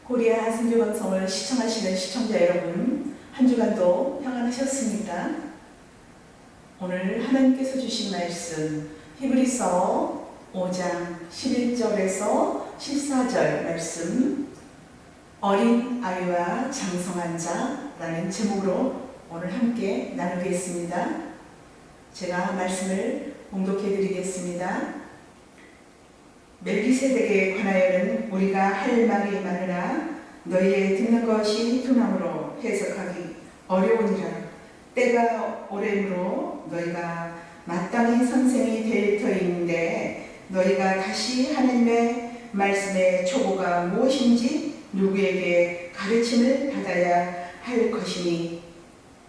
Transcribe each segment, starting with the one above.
코리아 선교방송을 시청하시는 시청자 여러분, 한 주간도 평안하셨습니까? 오늘 하나님께서 주신 말씀 히브리서 5장 11절에서 14절 말씀, 어린 아이와 장성한 자라는 제목으로 오늘 함께 나누겠습니다. 제가 말씀을 봉독해 드리겠습니다. 멜기세덱에 관하여는 우리가 할 말이 많으나 너희의 듣는 것이 둔함으로 해석하기 어려우니라. 때가 오래므로 너희가 마땅히 선생이 될 터인데 너희가 다시 하나님의 말씀의 초보가 무엇인지 누구에게 가르침을 받아야 할 것이니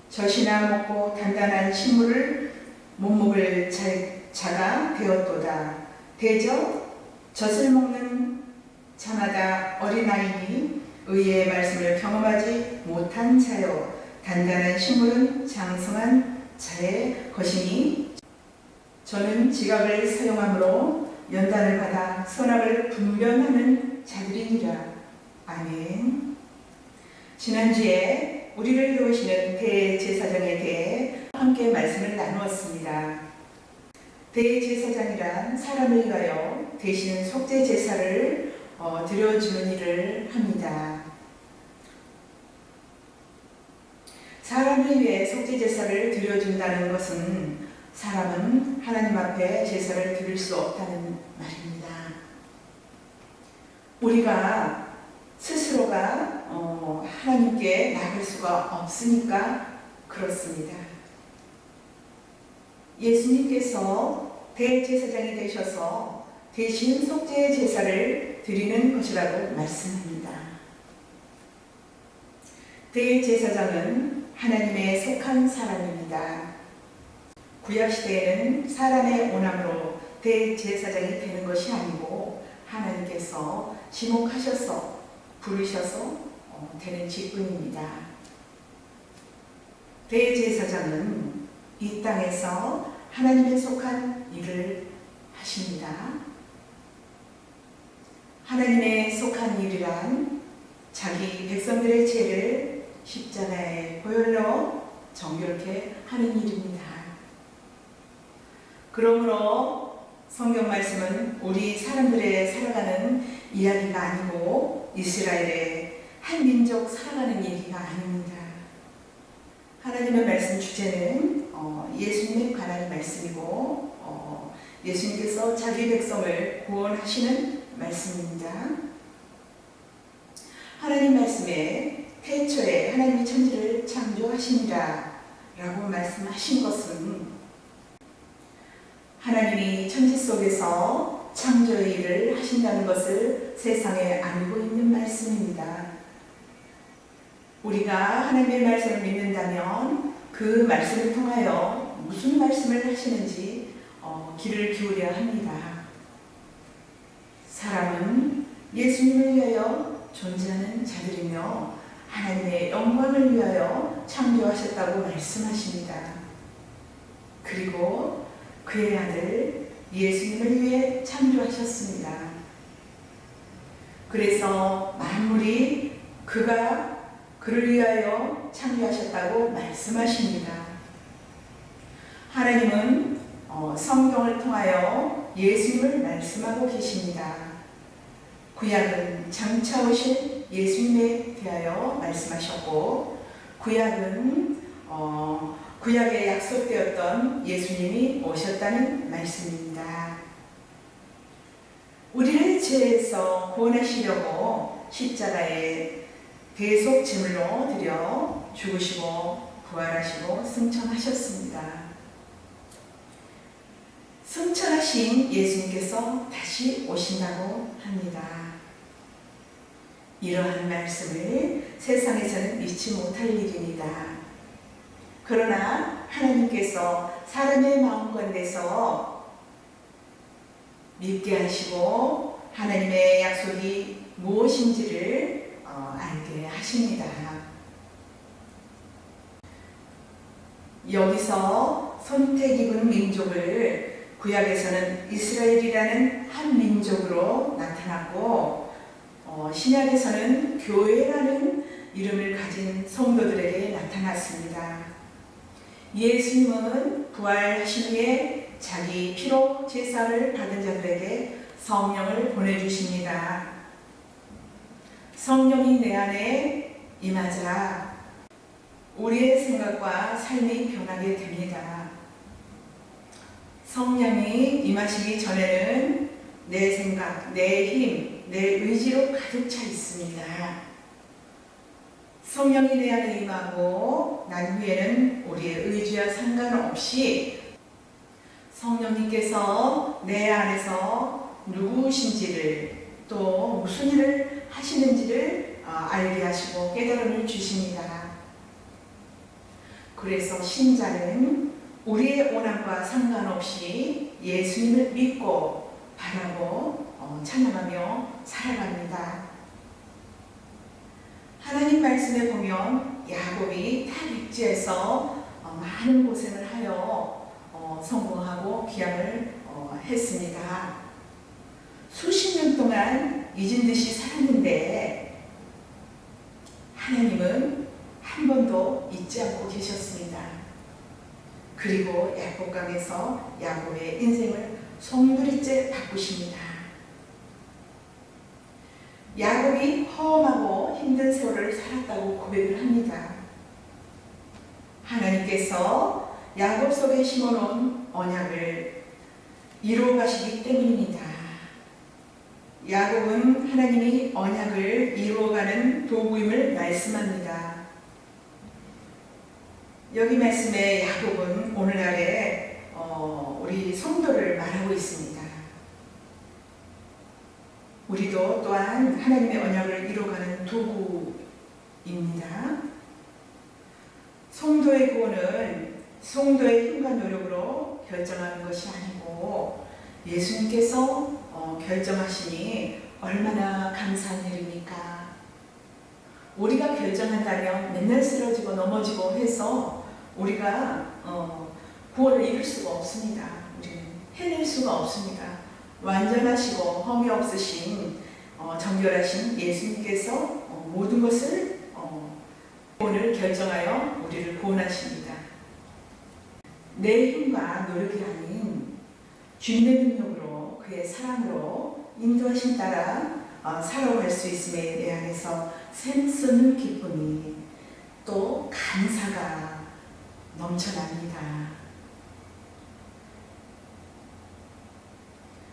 젖이나 먹고 단단한 식물을 못 먹을 자가 되었도다. 대저 젖을 먹는 자마다 어린아이니 의의 말씀을 경험하지 못한 자요 단단한 식물은 장성한 자의 것이니 저는 지각을 사용함으로 연단을 받아 선악을 분별하는 자들이니라. 아멘. 지난주에 우리를 도우시는 대제사장에 대해 함께 말씀을 나누었습니다. 대제사장이란 사람을 위하여 대신 속죄 제사를 드려주는 일을 합니다. 사람을 위해 속죄 제사를 드려준다는 것은 사람은 하나님 앞에 제사를 드릴 수 없다는 말입니다. 우리가 스스로가 하나님께 나갈 수가 없으니까 그렇습니다. 예수님께서 대제사장이 되셔서 대신 속죄 제사를 드리는 것이라고 말씀합니다. 대제사장은 하나님에 속한 사람입니다. 구약시대에는 사람의 오남으로 대제사장이 되는 것이 아니고 하나님께서 지목하셔서 부르셔서 되는 직분입니다. 대제사장은 이 땅에서 하나님에 속한 일을 하십니다. 하나님에 속한 일이란 자기 백성들의 죄를 십자가에 보혈로 정결케 하는 일입니다. 그러므로 성경 말씀은 우리 사람들의 살아가는 이야기가 아니고 이스라엘의 한 민족 살아가는 얘기가 아닙니다. 하나님의 말씀 주제는 예수님에 관한 말씀이고 예수님께서 자기 백성을 구원하시는 말씀입니다. 하나님 말씀에 태초에 하나님이 천지를 창조하시니라 라고 말씀하신 것은 하나님이 천지 속에서 창조의 일을 하신다는 것을 세상에 알고 있는 말씀입니다. 우리가 하나님의 말씀을 믿는다면 그 말씀을 통하여 무슨 말씀을 하시는지 귀를 기울여야 합니다. 사람은 예수님을 위하여 존재하는 자들이며 하나님의 영광을 위하여 창조하셨다고 말씀하십니다. 그리고 그의 아들 예수님을 위해 창조하셨습니다. 그래서 만물이 그를 위하여 창조하셨다고 말씀하십니다. 하나님은 성경을 통하여 예수님을 말씀하고 계십니다. 구약은 장차 오실 예수님에 대하여 말씀하셨고 구약은 구약에 약속되었던 예수님이 오셨다는 말씀입니다. 우리를 죄에서 구원하시려고 십자가에 대속 제물로 드려 죽으시고 부활하시고 승천하셨습니다. 승천하신 예수님께서 다시 오신다고 합니다. 이러한 말씀을 세상에서는 믿지 못할 일입니다. 그러나 하나님께서 사람의 마음가운데서 믿게 하시고 하나님의 약속이 무엇인지를 알게 하십니다. 여기서 선택 입은 민족을 구약에서는 이스라엘이라는 한 민족으로 나타났고 신약에서는 교회라는 이름을 가진 성도들에게 나타났습니다. 예수님은 부활하신 후에 자기 피로 제사를 받은 자들에게 성령을 보내주십니다. 성령이 내 안에 임하자 우리의 생각과 삶이 변하게 됩니다. 성령이 임하시기 전에는 내 생각, 내 힘, 내 의지로 가득 차 있습니다. 성령이 내 안에 임하고 난 후에는 우리의 의지와 상관없이 성령님께서 내 안에서 누구신지를 또 무슨 일을 하시는지를 알게 하시고 깨달음을 주십니다. 그래서 신자는 우리의 원함과 상관없이 예수님을 믿고 바라고 찬양하며 살아갑니다. 하나님 말씀에 보면 야곱이 타백지에서 많은 고생을 하여 성공하고 귀향을 했습니다. 수십 년 동안 잊은 듯이 살았는데 하나님은 한 번도 잊지 않고 계셨습니다. 그리고 야곱강에서 야곱의 인생을 송두리째 바꾸십니다. 야곱이 험하고 힘든 세월을 살았다고 고백을 합니다. 하나님께서 야곱 속에 심어놓은 언약을 이루어 가시기 때문입니다. 야곱은 하나님이 언약을 이루어가는 도구임을 말씀합니다. 여기 말씀에 야곱은 오늘날에 우리 성도를 말하고 있습니다. 우리도 또한 하나님의 언약을 이루어가는 도구입니다. 성도의 구원은 성도의 힘과 노력으로 결정하는 것이 아니고 예수님께서 결정하시니 얼마나 감사한 일입니까? 우리가 결정한다면 맨날 쓰러지고 넘어지고 해서 우리가 구원을 이룰 수가 없습니다. 우리는 해낼 수가 없습니다. 완전하시고 험이 없으신 정결하신 예수님께서 모든 것을 구원을 결정하여 우리를 구원하십니다. 내 힘과 노력이 아닌 주님의 능력으로 그의 사랑으로 인도하심 따라 살아갈 수 있음에 내 안에서 샘솟는 기쁨이 또 감사가 넘쳐납니다.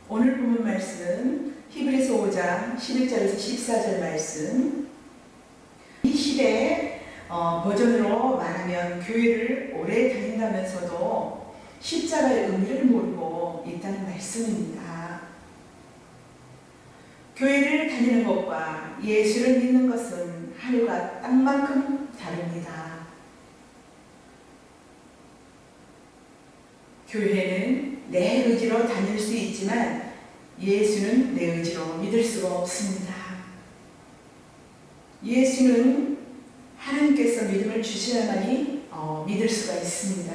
오늘 본문 말씀 히브리서 5장 11절에서 14절 말씀. 이 시대에 버전으로 말하면 교회를 오래 다닌다면서도 십자가의 의미를 모르고 있다는 말씀입니다. 교회를 다니는 것과 예수를 믿는 것은 하늘과 땅만큼 다릅니다. 교회는 내 의지로 다닐 수 있지만 예수는 내 의지로 믿을 수가 없습니다. 예수는 하나님께서 믿음을 주시야만이 믿을 수가 있습니다.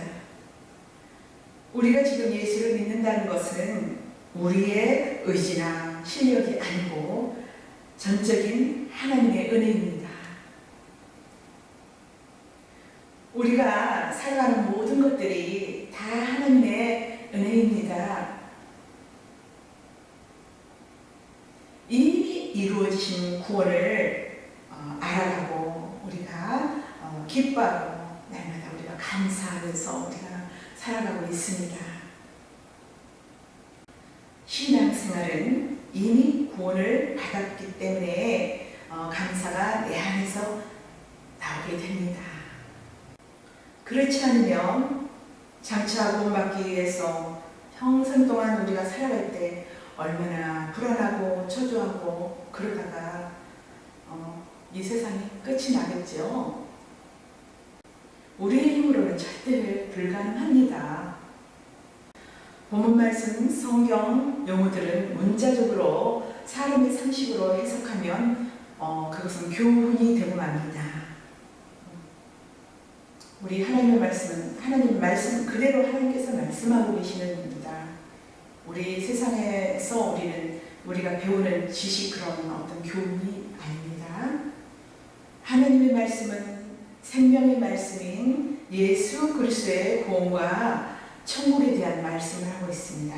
우리가 지금 예수를 믿는다는 것은 우리의 의지나 실력이 아니고 전적인 하나님의 은혜입니다. 우리가 살아가는 모든 것들이 다 하나님의 은혜입니다. 이미 이루어지신 구원을 알아가고 우리가 기뻐하고 날마다 우리가 감사하면서 우리가 살아가고 있습니다. 신앙생활은 이미 구원을 받았기 때문에 감사가 내 안에서 나오게 됩니다. 그렇지 않으면 장차 구원받기 위해서 평생 동안 우리가 살아갈 때 얼마나 불안하고 초조하고 그러다가 이 세상이 끝이 나겠죠. 우리의 힘으로는 절대 불가능합니다. 본문 말씀 성경 용어들은 문자적으로 사람의 상식으로 해석하면 그것은 교훈이 되고 맙니다. 우리 하나님의 말씀은 하나님 말씀 그대로 하나님께서 말씀하고 계시는 겁니다. 우리 세상에서 우리는 우리가 배우는 지식 그런 어떤 교훈이 아닙니다. 하나님의 말씀은 생명의 말씀인 예수 그리스도의 구원과 천국에 대한 말씀을 하고 있습니다.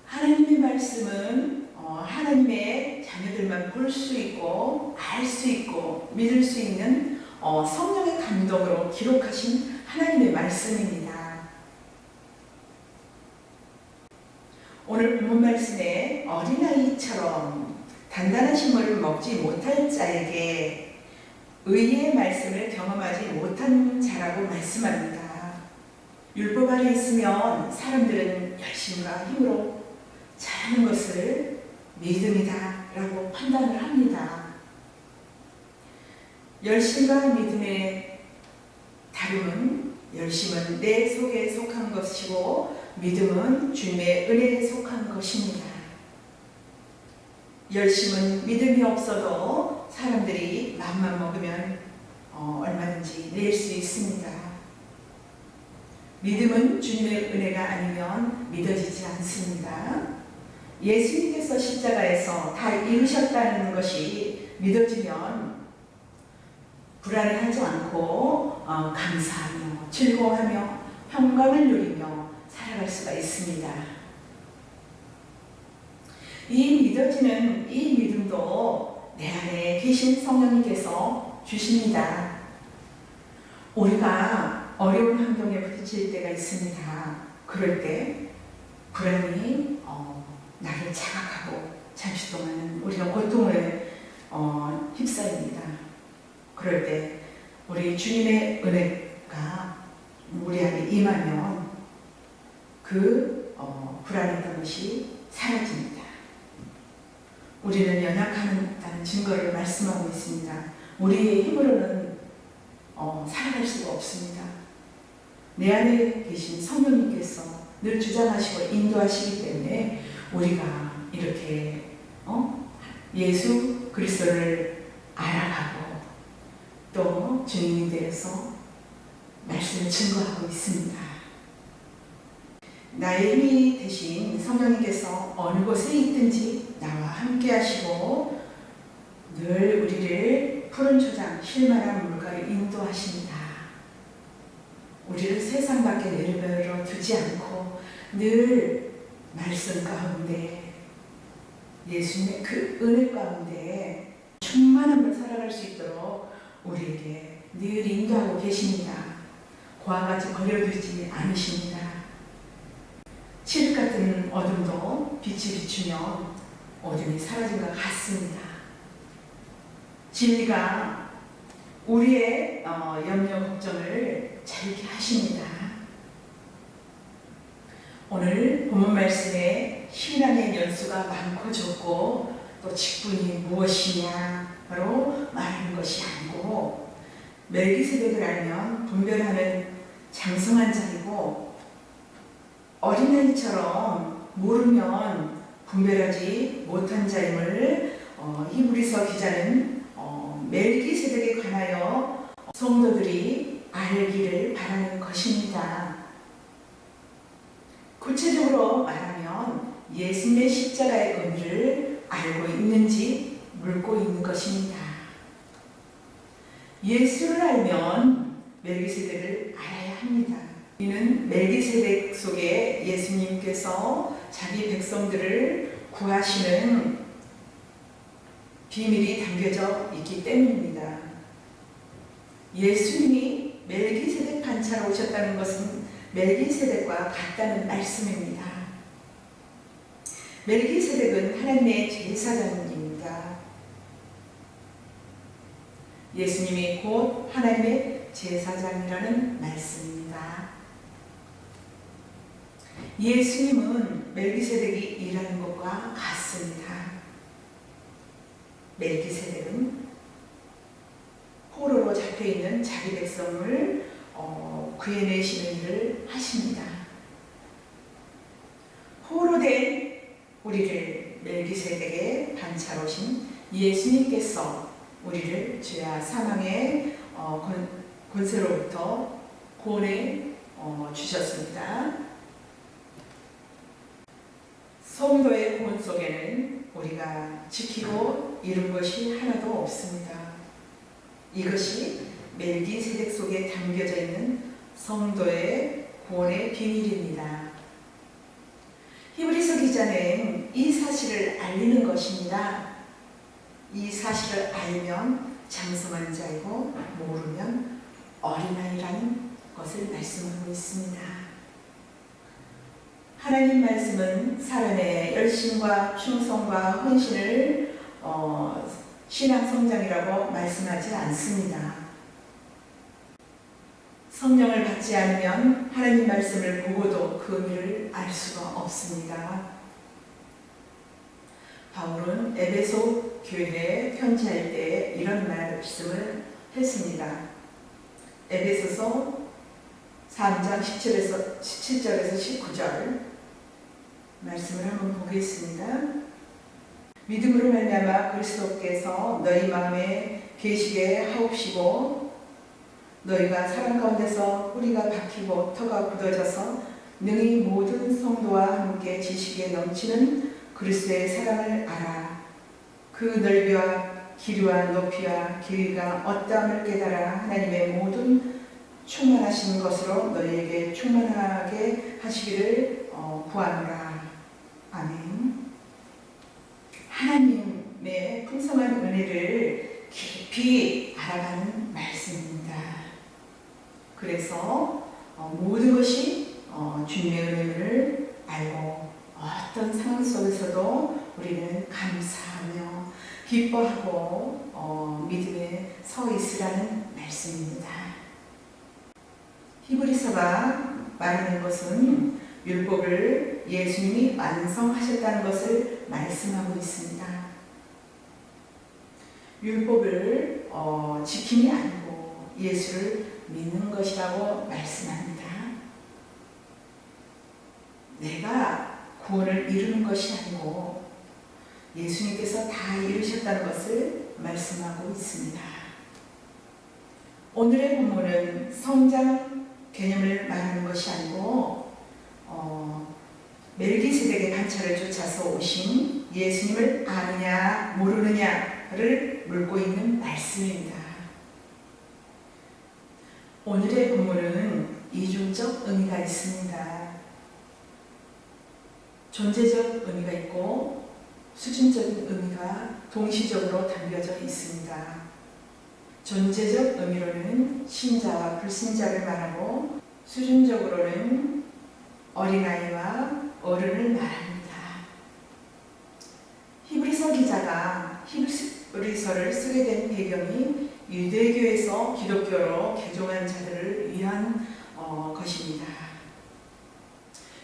하나님의 말씀은 하나님의 자녀들만 볼 수 있고 알 수 있고 믿을 수 있는 성령의 감동으로 기록하신 하나님의 말씀입니다. 오늘 본문 말씀에 어린아이처럼 단단한 식물을 먹지 못할 자에게 의의 말씀을 경험하지 못한 자라고 말씀합니다. 율법 아래 있으면 사람들은 열심과 힘으로 잘하는 것을 믿음이다 라고 판단을 합니다. 열심과 믿음의 다름은 열심은 내 속에 속한 것이고 믿음은 주님의 은혜에 속한 것입니다. 열심은 믿음이 없어도 사람들이 마음만 먹으면 얼마든지 낼 수 있습니다. 믿음은 주님의 은혜가 아니면 믿어지지 않습니다. 예수님께서 십자가에서 다 이루셨다는 것이 믿어지면 불안해하지 않고 감사하며 즐거워하며 평강을 누리며 살아갈 수가 있습니다. 이 믿어지는 이 믿음도 내 안에 계신 성령님께서 주십니다. 우리가 어려운 환경에 부딪힐 때가 있습니다. 그럴 때 불안이 나를 자각하고 잠시 동안은 우리가 고통을 휩싸입니다. 그럴 때 우리 주님의 은혜가 우리 안에 임하면 그 불안했던 것이 사라집니다. 우리는 연약하다는 증거를 말씀하고 있습니다. 우리의 힘으로는 살아갈 수가 없습니다. 내 안에 계신 성령님께서 늘 주장하시고 인도하시기 때문에 우리가 이렇게 예수 그리스도를 알아가고 또 주님에 대해서 말씀을 증거하고 있습니다. 나의 힘이 되신 성령님께서 어느 곳에 있든지 나와 함께 하시고 늘 우리를 푸른 초장 쉴만한 물가로 인도하십니다. 우리를 세상 밖에 내버려 두지 않고 늘 말씀 가운데 예수님의 그 은혜 가운데 충만함을 살아갈 수 있도록 우리에게 늘 인도하고 계십니다. 고와 같이 버려두지 않으십니다. 칠흑 같은 어둠도 빛이 비추면 어둠이 사라진 것 같습니다. 진리가 우리의 염려 걱정을 자유케 하십니다. 오늘 본문 말씀에 신앙의 연수가 많고 적고 또 직분이 무엇이냐로 말하는 것이 아니고 멜기세덱을 알면 분별하는 장성한 자이고 어린아이처럼 모르면 분별하지 못한 자임을 히브리서 기자는 멜기세덱에 관하여 성도들이 알기를 바라는 것입니다. 구체적으로 말하면 예수님의 십자가의 의미를 알고 있는지 묻고 있는 것입니다. 예수를 알면 멜기세덱을 알아야 합니다. 이는 멜기세덱 속에 예수님께서 자기 백성들을 구하시는 비밀이 담겨져 있기 때문입니다. 예수님이 멜기세덱 반차로 오셨다는 것은 멜기세덱과 같다는 말씀입니다. 멜기세덱은 하나님의 제사장입니다. 예수님이 곧 하나님의 제사장이라는 말씀입니다. 예수님은 멜기세덱이 일하는 것과 같습니다. 멜기세덱은 포로로 잡혀있는 자기 백성을 구해내시는 일을 하십니다. 포로된 우리를 멜기세덱의 반차로 오신 예수님께서 우리를 죄와 사망의 권세로부터 구원해 주셨습니다. 성도의 구원 속에는 우리가 지키고 이룬 것이 하나도 없습니다. 이것이 멜기세덱 속에 담겨져 있는 성도의 구원의 비밀입니다. 히브리서 기자는 이 사실을 알리는 것입니다. 이 사실을 알면 장성한 자이고 모르면 어린아이라는 것을 말씀하고 있습니다. 하나님 말씀은 사람의 열심과 충성과 헌신을 신앙 성장이라고 말씀하지 않습니다. 성령을 받지 않으면 하나님 말씀을 보고도 그 의미를 알 수가 없습니다. 바울은 에베소 교회에 편지할 때 이런 말씀을 했습니다. 에베소서 3장 17절에서 19절 말씀을 한번 보겠습니다. 믿음으로 말미암아 그리스도께서 너희 마음에 계시게 하옵시고 너희가 사랑 가운데서 뿌리가 박히고 터가 굳어져서 능히 모든 성도와 함께 지식에 넘치는 그리스도의 사랑을 알아. 그 넓이와 길이와 높이와 길이가 어떠함을 깨달아 하나님의 모든 충만하신 것으로 너희에게 충만하게 하시기를 구하노라. 아멘. 하나님의 풍성한 은혜를 깊이 알아가는 말씀입니다. 그래서 모든 것이 주님의 은혜를 알고 어떤 상황 속에서도 우리는 감사하며 기뻐하고 믿음에 서 있으라는 말씀입니다. 히브리서가 말하는 것은 율법을 예수님이 완성하셨다는 것을 말씀하고 있습니다. 율법을 지킴이 아니고 예수를 믿는 것이라고 말씀합니다. 내가 구원을 이루는 것이 아니고 예수님께서 다 이루셨다는 것을 말씀하고 있습니다. 오늘의 본문은 성장 개념을 말하는 것이 아니고 멜기세덱의 관찰을 쫓아서 오신 예수님을 아느냐 모르느냐를 묻고 있는 말씀입니다. 오늘의 본문은 이중적 의미가 있습니다. 존재적 의미가 있고 수준적인 의미가 동시적으로 담겨져 있습니다. 존재적 의미로는 신자와 불신자를 말하고 수준적으로는 어린아이와 어른을 말합니다. 히브리서 기자가 히브리서를 쓰게 된 배경이 유대교에서 기독교로 개종한 자들을 위한 것입니다.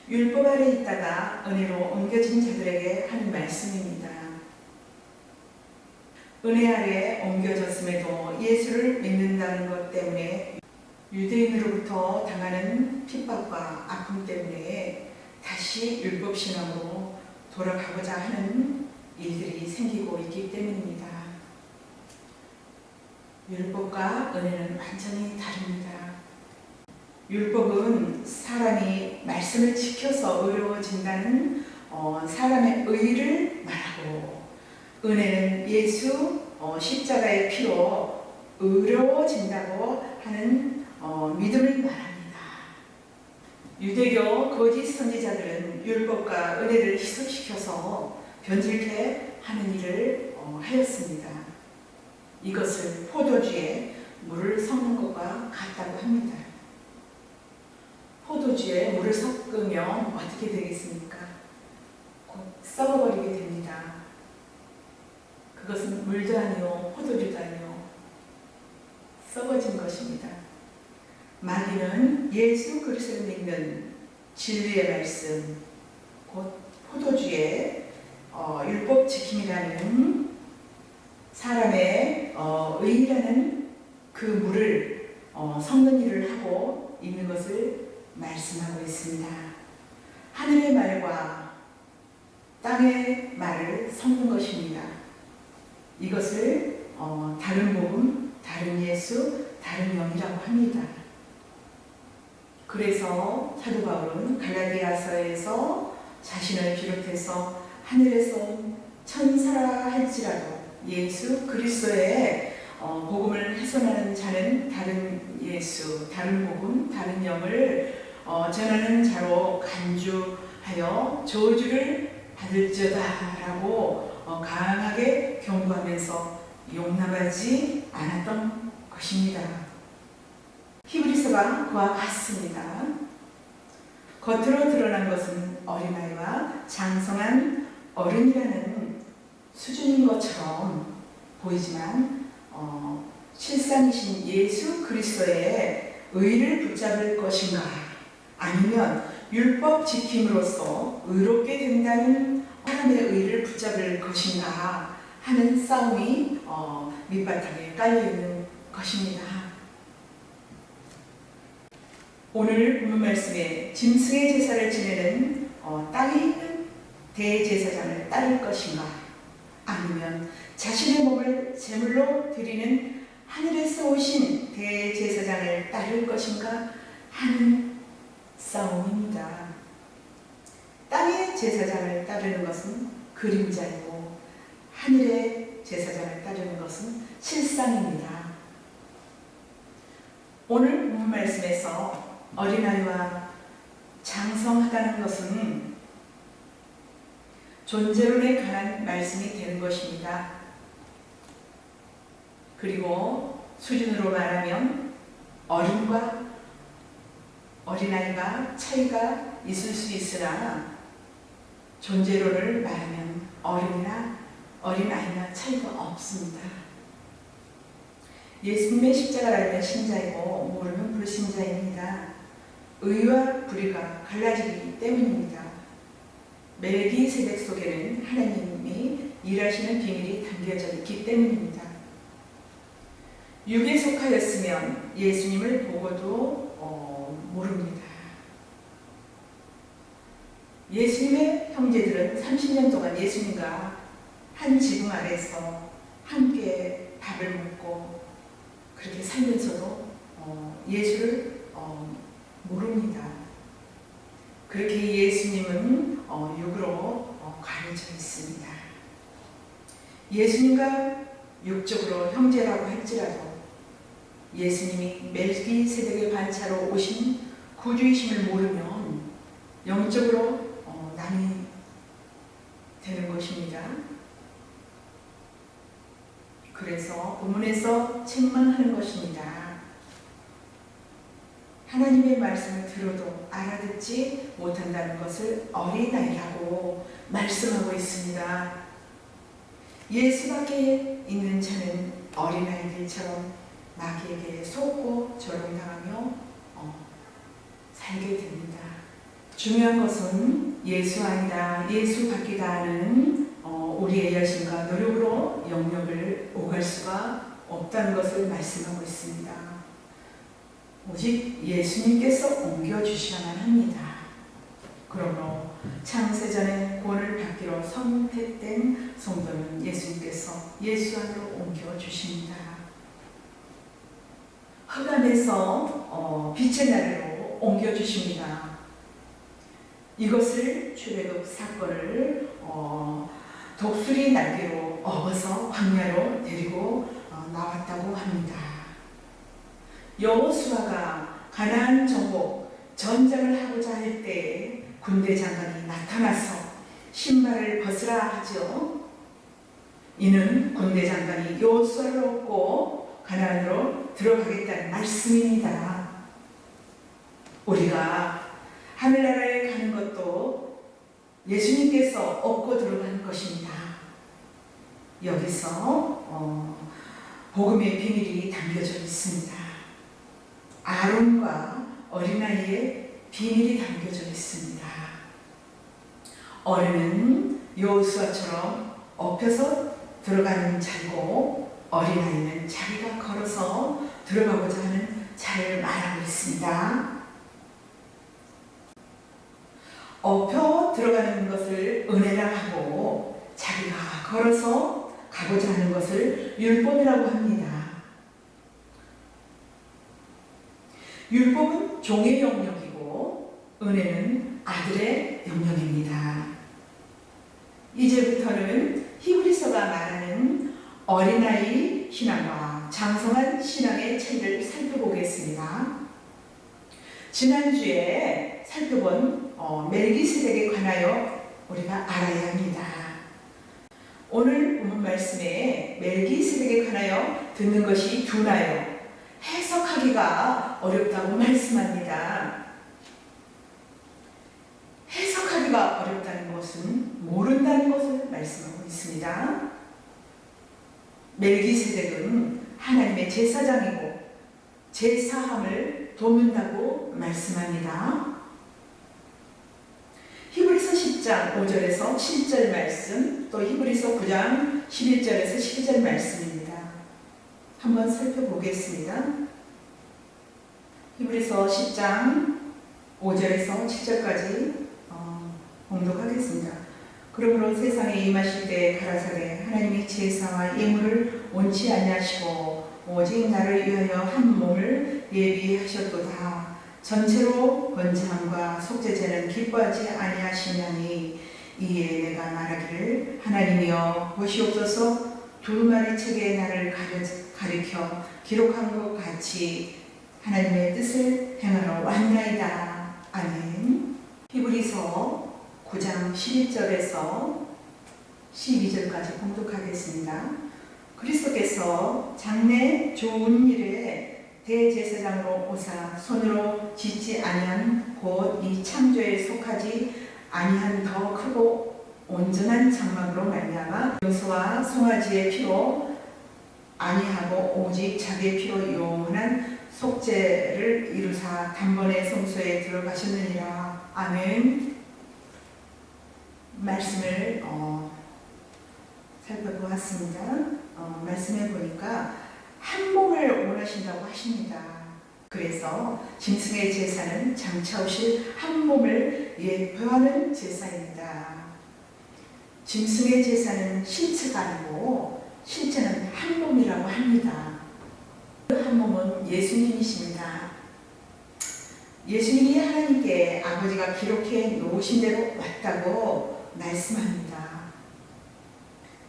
율법 아래 있다가 은혜로 옮겨진 자들에게 하는 말씀입니다. 은혜 아래 옮겨졌음에도 예수를 믿는다는 것 때문에 유대인으로부터 당하는 핍박과 아픔 때문에 다시 율법 신앙으로 돌아가고자 하는 일들이 생기고 있기 때문입니다. 율법과 은혜는 완전히 다릅니다. 율법은 사람이 말씀을 지켜서 의로워진다는 사람의 의를 말하고, 은혜는 예수 십자가의 피로 의로워진다고 하는 믿음을 말합니다. 유대교 거짓 선지자들은 율법과 은혜를 희석시켜서 변질케 하는 일을 하였습니다. 이것을 포도주에 물을 섞는 것과 같다고 합니다. 포도주에 물을 섞으면 어떻게 되겠습니까? 곧 썩어버리게 됩니다. 그것은 물도 아니요 포도주도 아니요 썩어진 것입니다. 마귀는 예수 그리스도를 믿는 진리의 말씀, 곧 포도주의 율법 지킴이라는 사람의 의라는 그 물을 섞는 일을 하고 있는 것을 말씀하고 있습니다. 하늘의 말과 땅의 말을 섞는 것입니다. 이것을 다른 복음, 다른 예수, 다른 영이라고 합니다. 그래서 사도 바울은 갈라디아서에서 자신을 비롯해서 하늘에서 온 천사라 할지라도 예수 그리스도의 복음을 훼손하는 자는 다른 예수, 다른 복음, 다른 영을 전하는 자로 간주하여 저주를 받을지어다라고 강하게 경고하면서 용납하지 않았던 것입니다. 히브리서가 그와 같습니다. 겉으로 드러난 것은 어린아이와 장성한 어른이라는 수준인 것처럼 보이지만 실상이신 예수 그리스도의 의를 붙잡을 것인가, 아니면 율법 지킴으로써 의롭게 된다는 사람의 의를 붙잡을 것인가 하는 싸움이 밑바탕에 깔려있는 것입니다. 오늘 본문 말씀에 짐승의 제사를 지내는 땅에 있는 대제사장을 따를 것인가, 아니면 자신의 몸을 제물로 드리는 하늘에서 오신 대제사장을 따를 것인가 하는 싸움입니다. 땅의 제사장을 따르는 것은 그림자이고 하늘의 제사장을 따르는 것은 실상입니다. 오늘 본문 말씀에서 어린아이와 장성하다는 것은 존재론에 관한 말씀이 되는 것입니다. 그리고 수준으로 말하면 어른과 어린아이가 차이가 있을 수 있으나 존재론을 말하면 어른이나 어린아이나 차이가 없습니다. 예수님의 십자가를 알면 신자이고 모르면 불신자입니다. 의와 불의가 갈라지기 때문입니다. 멜기세덱 속에는 하나님이 일하시는 비밀이 담겨져 있기 때문입니다. 육에 속하였으면 예수님을 보고도 모릅니다. 예수님의 형제들은 30년 동안 예수님과 한 지붕 아래서 함께 밥을 먹고 그렇게 살면서도 예수를 모릅니다. 그렇게 예수님은 육으로 가려져 있습니다. 예수님과 육적으로 형제라고 할지라도 예수님이 멜기세덱의 반차로 오신 구주이심을 모르면 영적으로 남이 되는 것입니다. 그래서 본문에서 책망하는 것입니다. 하나님의 말씀을 들어도 알아듣지 못한다는 것을 어린아이라고 말씀하고 있습니다. 예수 밖에 있는 자는 어린아이들처럼 마귀에게 속고 조롱당하며 살게 됩니다. 중요한 것은 예수 아니다, 예수 밖이다 하는 우리의 열심과 노력으로 영역을 오갈 수가 없다는 것을 말씀하고 있습니다. 오직 예수님께서 옮겨주셔야만 합니다. 그러므로 창세전에 구원을 받기로 선택된 성도는 예수님께서 예수 안으로 옮겨주십니다. 흑암에서 빛의 나라로 옮겨주십니다. 이것을 출애굽 사건을 독수리 날개로 업어서 광야로 데리고 나왔다고 합니다. 여호수아가 가나안 정복 전장을 하고자 할 때 군대 장관이 나타나서 신발을 벗으라 하죠. 이는 군대 장관이 여호수아를 얻고 가나안으로 들어가겠다는 말씀입니다. 우리가 하늘나라에 가는 것도 예수님께서 얻고 들어가는 것입니다. 여기서 복음의 비밀이 담겨져 있습니다. 아론과 어린아이의 비밀이 담겨져 있습니다. 어른은 여호수아처럼 엎혀서 들어가는 자리고 어린아이는 자기가 걸어서 들어가고자 하는 자를 말하고 있습니다. 엎혀 들어가는 것을 은혜라 하고 자기가 걸어서 가고자 하는 것을 율법이라고 합니다. 율법은 종의 영역이고 은혜는 아들의 영역입니다. 이제부터는 히브리서가 말하는 어린아이 신앙과 장성한 신앙의 차이를 살펴보겠습니다. 지난주에 살펴본 멜기세덱에 관하여 우리가 알아야 합니다. 오늘 본문 말씀에 멜기세덱에 관하여 듣는 것이 둔하여 해석하기가 어렵다고 말씀합니다. 해석하기가 어렵다는 것은 모른다는 것을 말씀하고 있습니다. 멜기세덱은 하나님의 제사장이고 제사함을 돕는다고 말씀합니다. 히브리서 10장 5절에서 7절 말씀, 또 히브리서 9장 11절에서 12절 말씀입니다. 한번 살펴보겠습니다. 히브리서 10장 5절에서 7절까지 봉독하겠습니다. 그러므로 세상에 임하실 때 가라사대 하나님이 제사와 예물을 원치 아니하시고 오직 나를 위하여 한 몸을 예비하셨도다. 전체로 번제함과 속죄제는 기뻐하지 아니하시냐니 이에 내가 말하기를 하나님이여 보시옵소서 두 마리 책에 나를 가리켜 기록한 것 같이 하나님의 뜻을 행하러 왔나이다. 아멘. 히브리서 9장 11절에서 12절까지 봉독하겠습니다. 그리스도께서 장래 좋은 일에 대제사장으로 오사 손으로 짓지 아니한 곧 이 창조에 속하지 아니한 더 크고 온전한 장막으로 말미암아 용서와 송아지의 피로 아니하고 오직 자기의 피로 영원한 속죄를 이루사 단번에 성소에 들어가셨느니라. 아멘. 말씀을 살펴보았습니다. 말씀해 보니까 한 몸을 원하신다고 하십니다. 그래서 짐승의 제사는 장차 오실 한 몸을 예표하는 제사입니다. 짐승의 제사는 실체가 아니고 실제는 한 몸이라고 합니다. 그 한 몸은 예수님이십니다. 예수님이 하나님께 아버지가 기록해 놓으신 대로 왔다고 말씀합니다.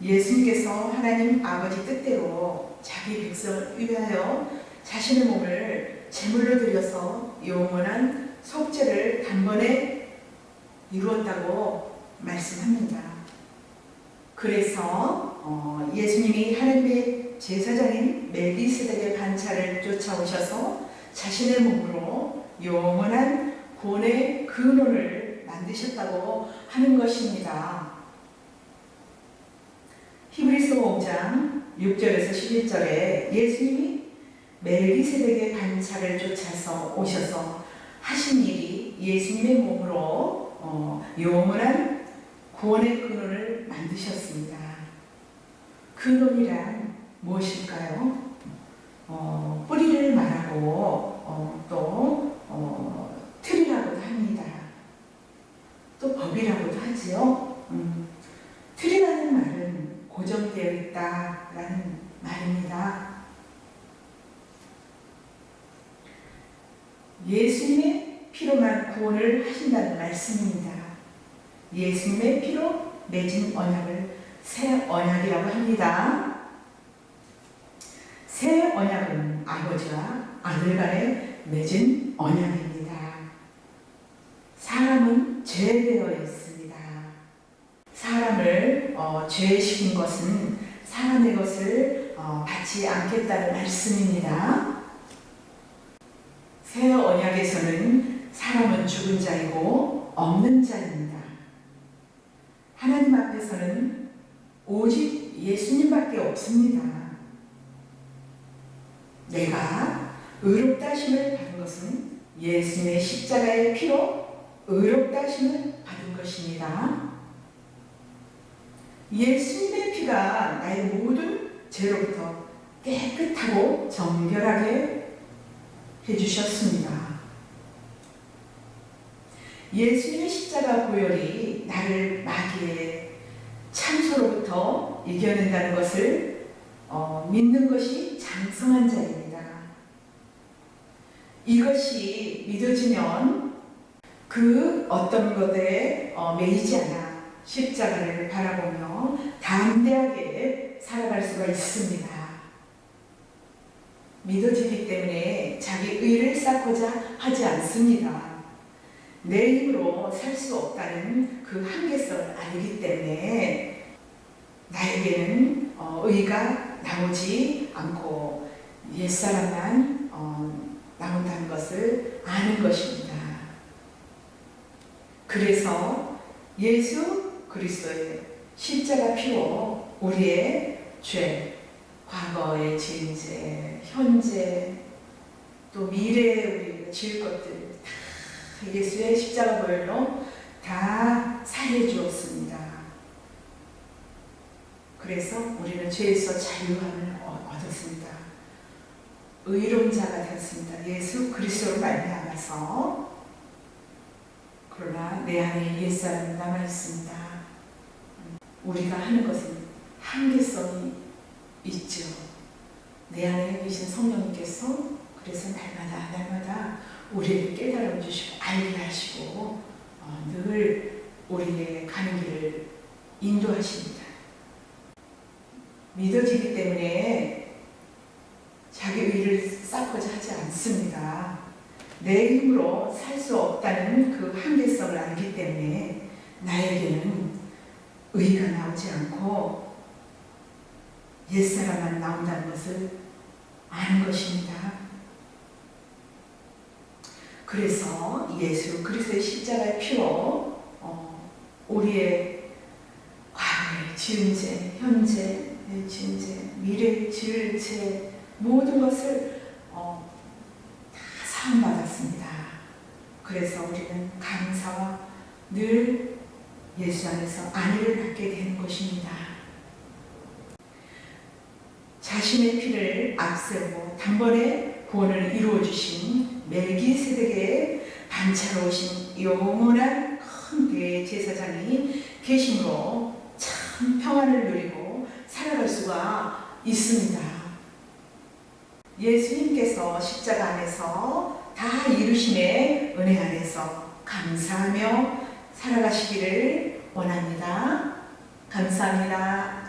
예수님께서 하나님 아버지 뜻대로 자기 백성을 위하여 자신의 몸을 제물로 드려서 영원한 속죄를 단번에 이루었다고 말씀합니다. 그래서 예수님이 하나님의 제사장인 멜기세덱의 반차를 쫓아오셔서 자신의 몸으로 영원한 구원의 근원을 만드셨다고 하는 것입니다. 히브리서 5장 6절에서 11절에 예수님이 멜기세덱의 반차를 쫓아서 오셔서 하신 일이 예수님의 몸으로 영원한 구원의 근원을 만드셨습니다. 근원이란 무엇일까요? 뿌리를 말하고 또 틀이라고도 합니다. 또 법이라고도 하지요. 틀이라는 말은 고정되어 있다라는 말입니다. 예수님의 피로만 구원을 하신다는 말씀입니다. 예수님의 피로 맺은 언약을 새 언약이라고 합니다. 새 언약은 아버지와 아들 간에 맺은 언약입니다. 사람은 죄되어 있습니다. 사람을 죄시킨 것은 사람의 것을 받지 않겠다는 말씀입니다. 새 언약에서는 사람은 죽은 자이고 없는 자입니다. 하나님 앞에서는 오직 예수님밖에 없습니다. 내가 의롭다 하심을 받은 것은 예수님의 십자가의 피로 의롭다 하심을 받은 것입니다. 예수님의 피가 나의 모든 죄로부터 깨끗하고 정결하게 해주셨습니다. 예수님의 십자가 보혈이 나를 마귀의 참소로부터 이겨낸다는 것을 믿는 것이 장성한 자입니다. 이것이 믿어지면 그 어떤 것에 매이지 않아 십자가를 바라보며 담대하게 살아갈 수가 있습니다. 믿어지기 때문에 자기 의를 쌓고자 하지 않습니다. 내 힘으로 살 수 없다는 그 한계성을 알기 때문에 나에게는 의가 나오지 않고 옛사람만 나온다는 것을 아는 것입니다. 그래서 예수 그리스도의 십자가 피로 우리의 죄, 과거의 지은 죄, 현재 또 미래에 우리가 지을 것들 다 예수의 십자가 보혈로 다 살해 주었습니다. 그래서 우리는 죄에서 자유함을 얻었습니다. 의로운 자가 되었습니다. 예수 그리스도로 말미암아서. 그러나 내 안에 옛사람이 남아있습니다. 우리가 하는 것은 한계성이 있죠. 내 안에 계신 성령님께서 그래서 날마다 우리에게 깨달음 주시고 알게 하시고 늘 우리의 가는 길을 인도하십니다. 믿어지기 때문에 자기 의를 쌓고자 하지 않습니다. 내 힘으로 살 수 없다는 그 한계성을 알기 때문에 나에게는 의가 나오지 않고 옛사람만 나온다는 것을 아는 것입니다. 그래서 예수 그리스도의 십자가의 피로 우리의 과거의 지은 죄, 현재의 지은 죄, 미래의 지을 죄 모든 것을 다 사함받았습니다. 그래서 우리는 감사와 늘 예수 안에서 안위를 받게 되는 것입니다. 자신의 피를 앞세우고 단번에 구원을 이루어 주신 멜기세덱의 반차로우신 영원한 큰 대제사장이 계심으로 참 평안을 누리고 살아갈 수가 있습니다. 예수님께서 십자가 안에서 다 이루심의 은혜 안에서 감사하며 살아가시기를 원합니다. 감사합니다.